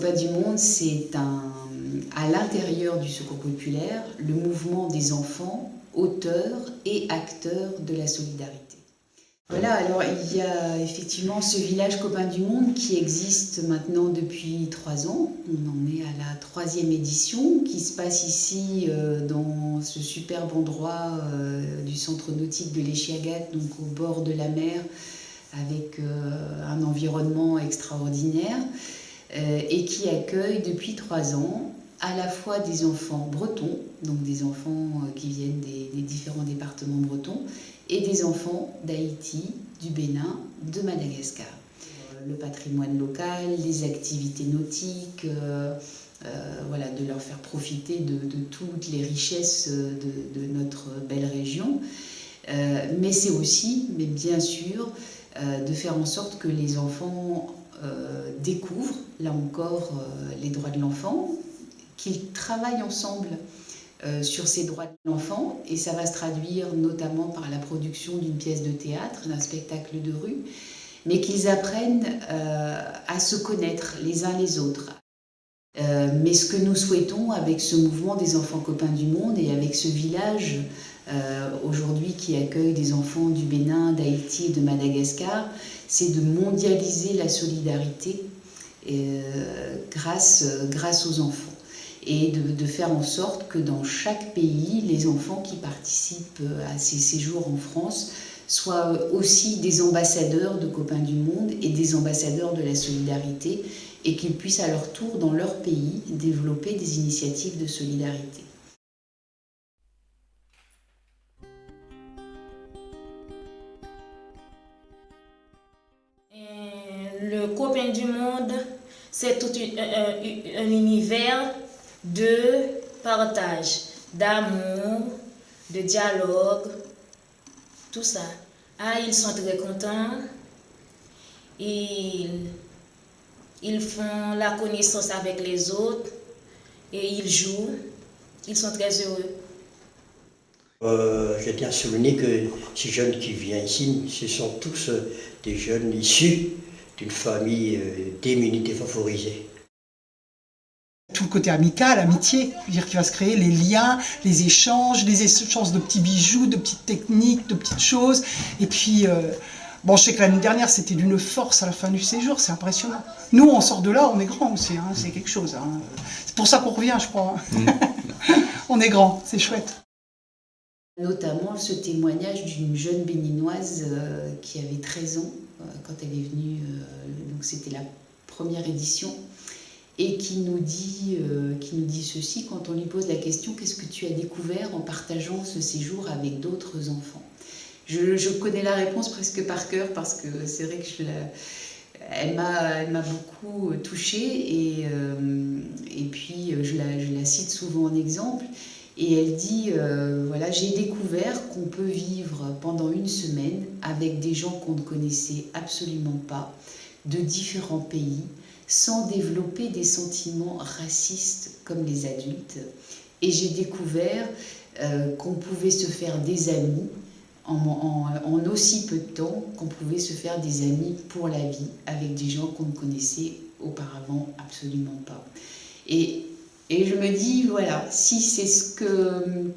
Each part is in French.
Copains du Monde, c'est à l'intérieur du Secours populaire, le mouvement des enfants, auteurs et acteurs de la solidarité. Voilà, alors il y a effectivement ce village Copains du Monde qui existe maintenant depuis 3 ans. On en est à la 3e édition qui se passe ici dans ce superbe endroit du centre nautique de l'Échiagat, donc au bord de la mer, avec un environnement extraordinaire et qui accueille depuis 3 ans à la fois des enfants bretons, donc des enfants qui viennent des différents départements bretons, et des enfants d'Haïti, du Bénin, de Madagascar. Le patrimoine local, les activités nautiques, voilà, de leur faire profiter de toutes les richesses de notre belle région. Mais c'est aussi, mais bien sûr, de faire en sorte que les enfants découvrent, là encore, les droits de l'enfant, qu'ils travaillent ensemble sur ces droits de l'enfant, et ça va se traduire notamment par la production d'une pièce de théâtre, d'un spectacle de rue, mais qu'ils apprennent à se connaître les uns les autres. Mais ce que nous souhaitons avec ce mouvement des enfants copains du monde et avec ce village aujourd'hui qui accueille des enfants du Bénin, d'Haïti et de Madagascar, c'est de mondialiser la solidarité grâce aux enfants. Et de faire en sorte que dans chaque pays, les enfants qui participent à ces séjours en France soient aussi des ambassadeurs de Copains du Monde et des ambassadeurs de la solidarité, et qu'ils puissent à leur tour, dans leur pays, développer des initiatives de solidarité. Le Copain du Monde, c'est tout un univers de partage, d'amour, de dialogue, tout ça. Ah, ils sont très contents, ils font la connaissance avec les autres et ils jouent, ils sont très heureux. Je tiens à souligner que ces jeunes qui viennent ici, ce sont tous des jeunes issus d'une famille démunie, défavorisée. Tout le côté amical, amitié, dire qu'il va se créer les liens, les échanges de petits bijoux, de petites techniques, de petites choses. Et puis, bon, je sais que l'année dernière, c'était d'une force à la fin du séjour, c'est impressionnant. Nous, on sort de là, on est grand aussi, hein, c'est quelque chose. Hein. C'est pour ça qu'on revient, je crois. On est grand, c'est chouette. Notamment ce témoignage d'une jeune béninoise qui avait 13 ans quand elle est venue, donc c'était la première édition, et qui nous dit ceci quand on lui pose la question « Qu'est-ce que tu as découvert en partageant ce séjour avec d'autres enfants ?» Je connais la réponse presque par cœur parce que c'est vrai que elle m'a beaucoup touchée, et puis je la cite souvent en exemple. Et elle dit, voilà, j'ai découvert qu'on peut vivre pendant une semaine avec des gens qu'on ne connaissait absolument pas, de différents pays, sans développer des sentiments racistes comme les adultes. Et j'ai découvert qu'on pouvait se faire des amis en aussi peu de temps, qu'on pouvait se faire des amis pour la vie avec des gens qu'on ne connaissait auparavant absolument pas. Et je me dis, voilà, si c'est ce que...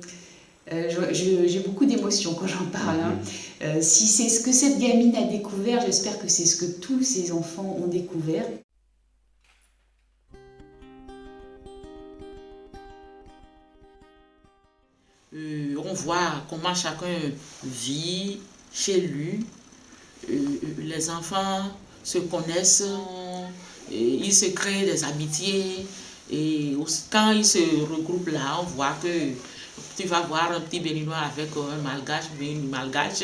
j'ai beaucoup d'émotions quand j'en parle. Hein. Si c'est ce que cette gamine a découvert, j'espère que c'est ce que tous ces enfants ont découvert. On voit comment chacun vit chez lui. Les enfants se connaissent, ils se créent des amitiés. Et quand ils se regroupent là, on voit que tu vas voir un petit béninois avec un malgache, une malgache,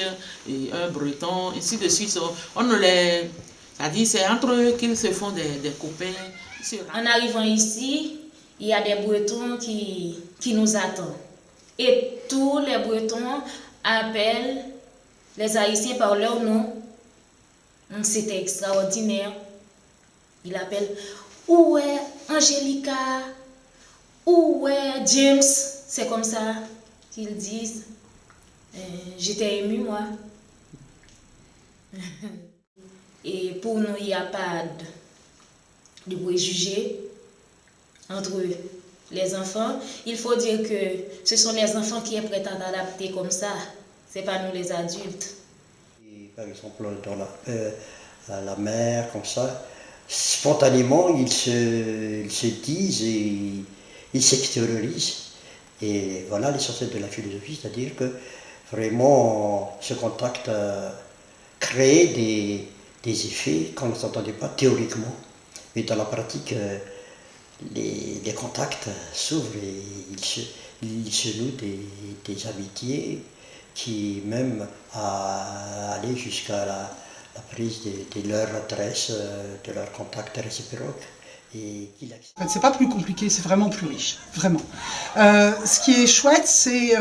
et un breton, ainsi de suite. On ne les... C'est-à-dire, c'est entre eux qu'ils se font des copains. En arrivant ici, il y a des Bretons qui nous attendent. Et tous les Bretons appellent les Haïtiens par leur nom. C'était extraordinaire. Ils appellent « Où est Angélica? Où est James ?» C'est comme ça qu'ils disent. J'étais émue, moi. Et pour nous, il n'y a pas de préjugés. entre les enfants. Il faut dire que ce sont les enfants qui sont prêts à s'adapter comme ça. Ce n'est pas nous les adultes. Et par exemple, à la mer, comme ça, spontanément, ils se disent et ils s'extériorisent. Et voilà l'essentiel de la philosophie, c'est-à-dire que vraiment ce contact crée des effets qu'on ne s'entendait pas théoriquement. Mais dans la pratique, les contacts s'ouvrent et il se nouent des amitiés qui même allaient jusqu'à la prise de leur adresse, de leur contact réciproque. En fait, c'est pas plus compliqué, c'est vraiment plus riche, vraiment. Ce qui est chouette, c'est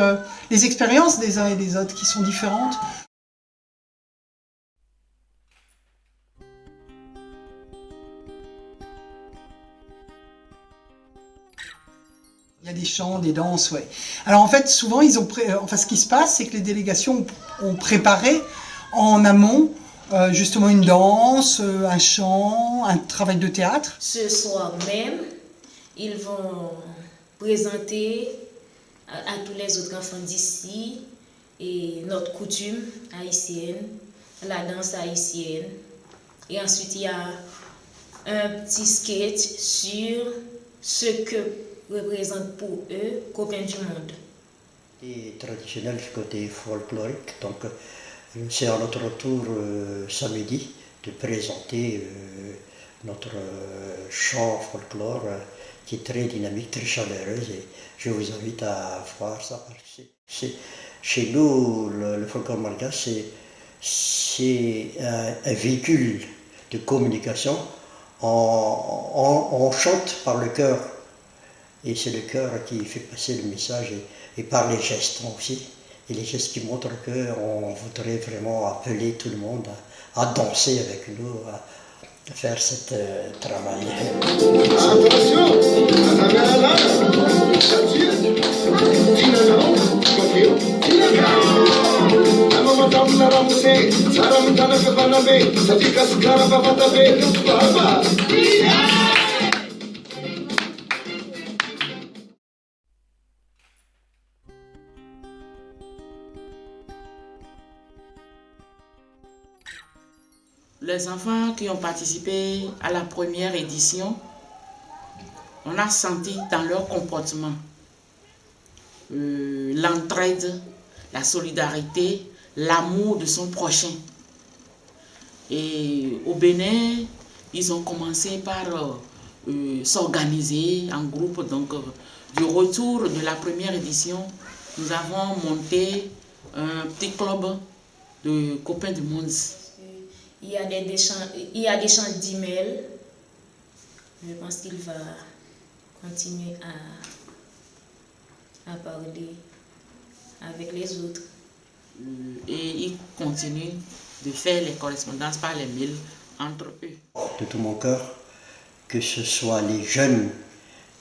les expériences des uns et des autres qui sont différentes. Il y a des chants, des danses, ouais. Alors en fait, souvent, ce qui se passe, c'est que les délégations ont préparé en amont justement une danse, un chant, un travail de théâtre. Ce soir même, ils vont présenter à tous les autres enfants d'ici et notre coutume haïtienne, la danse haïtienne. Et ensuite, il y a un petit sketch sur ce que représente pour eux Copains du Monde. Et traditionnel du côté folklorique, donc c'est à notre tour samedi de présenter notre chant folklore qui est très dynamique, très chaleureuse et je vous invite à voir ça. Chez nous, le folklore malgache, c'est un véhicule de communication. On chante par le cœur et c'est le cœur qui fait passer le message et par les gestes aussi. Et les gestes qui montrent qu'on voudrait vraiment appeler tout le monde à danser avec nous, à faire ce travail. Les enfants qui ont participé à la première édition, on a senti dans leur comportement l'entraide, la solidarité, l'amour de son prochain. Et au Bénin, ils ont commencé par s'organiser en groupe. Donc, du retour de la première édition, nous avons monté un petit club de copains du monde. Il y a des chants d'email. Je pense qu'il va continuer à parler avec les autres. Et il continue de faire les correspondances par les mails entre eux. De tout mon cœur, que ce soit les jeunes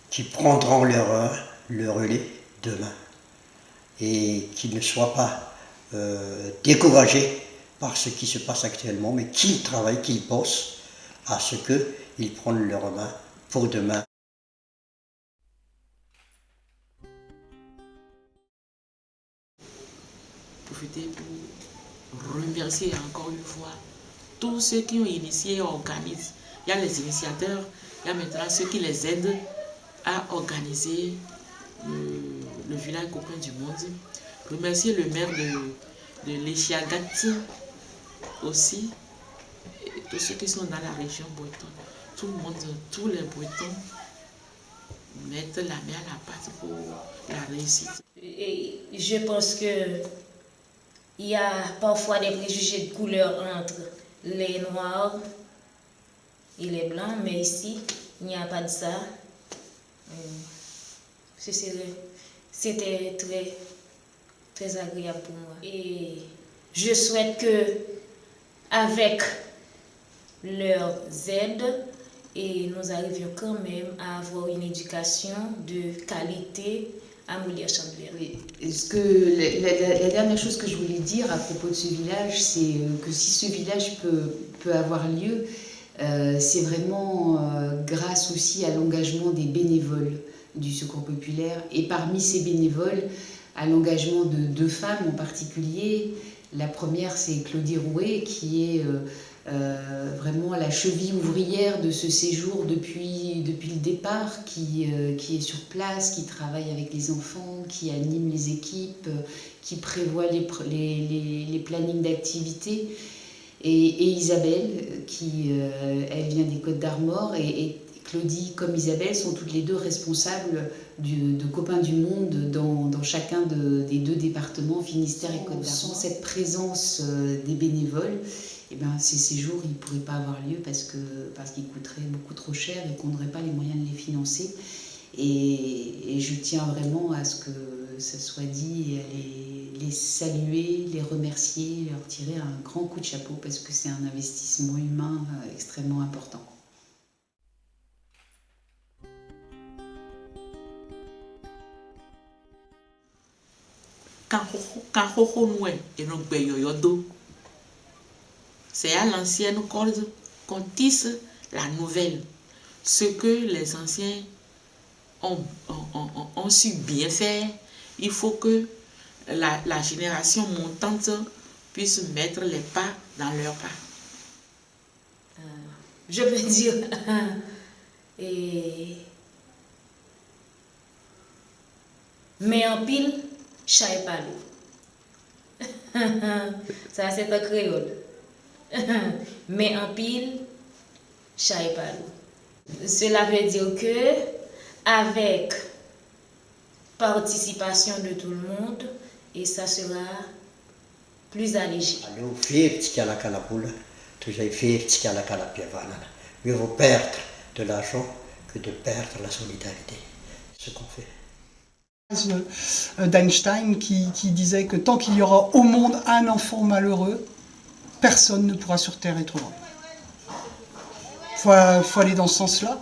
qui prendront le relais demain et qu'ils ne soient pas découragés par ce qui se passe actuellement, mais qu'ils travaillent, qu'ils bossent à ce qu'ils prennent leur main pour demain. Profiter pour remercier encore une fois tous ceux qui ont initié et organisent. Il y a les initiateurs, il y a maintenant ceux qui les aident à organiser le village Copains du Monde. Remercier le maire de l'Echiagat aussi, et tous ceux qui sont dans la région bretonne. Tout le monde, tous les Bretons mettent la main à la pâte pour la réussite. Et je pense que il y a parfois des préjugés de couleur entre les noirs et les blancs, mais ici, il n'y a pas de ça. C'était très, très agréable pour moi. Et je souhaite que, avec leurs aides, et nous arrivions quand même à avoir une éducation de qualité à Moulière-Chandelière. Oui. La dernière chose que je voulais dire à propos de ce village, c'est que si ce village peut avoir lieu, c'est vraiment grâce aussi à l'engagement des bénévoles du Secours populaire. Et parmi ces bénévoles, à l'engagement de 2 femmes en particulier. La première, c'est Claudie Rouet, qui est vraiment la cheville ouvrière de ce séjour depuis le départ, qui est sur place, qui travaille avec les enfants, qui anime les équipes, qui prévoit les plannings d'activités. Et Isabelle, qui elle vient des Côtes-d'Armor, et Claudie comme Isabelle sont toutes les 2 responsables de Copains du Monde dans chacun des 2 départements, Finistère et Côte-d'Armor. Sans cette présence des bénévoles, eh ben, ces séjours ne pourraient pas avoir lieu parce qu'ils coûteraient beaucoup trop cher et qu'on n'aurait pas les moyens de les financer. Et je tiens vraiment à ce que ça soit dit et à les saluer, les remercier, leur tirer un grand coup de chapeau parce que c'est un investissement humain extrêmement important. C'est à l'ancienne corde qu'on tisse la nouvelle. Ce que les anciens ont su bien faire, il faut que la génération montante puisse mettre les pas dans leurs pas. Je peux dire, mais en pile, chat pas l'eau. Ça, c'est un créole. Mais en pile, chat pas l'eau. Cela veut dire que, avec participation de tout le monde, et ça sera plus allégé. Mieux vaut perdre de l'argent que de perdre la solidarité. C'est ce qu'on fait. D'Einstein qui disait que tant qu'il y aura au monde un enfant malheureux, personne ne pourra sur Terre être heureux. Faut aller dans ce sens-là.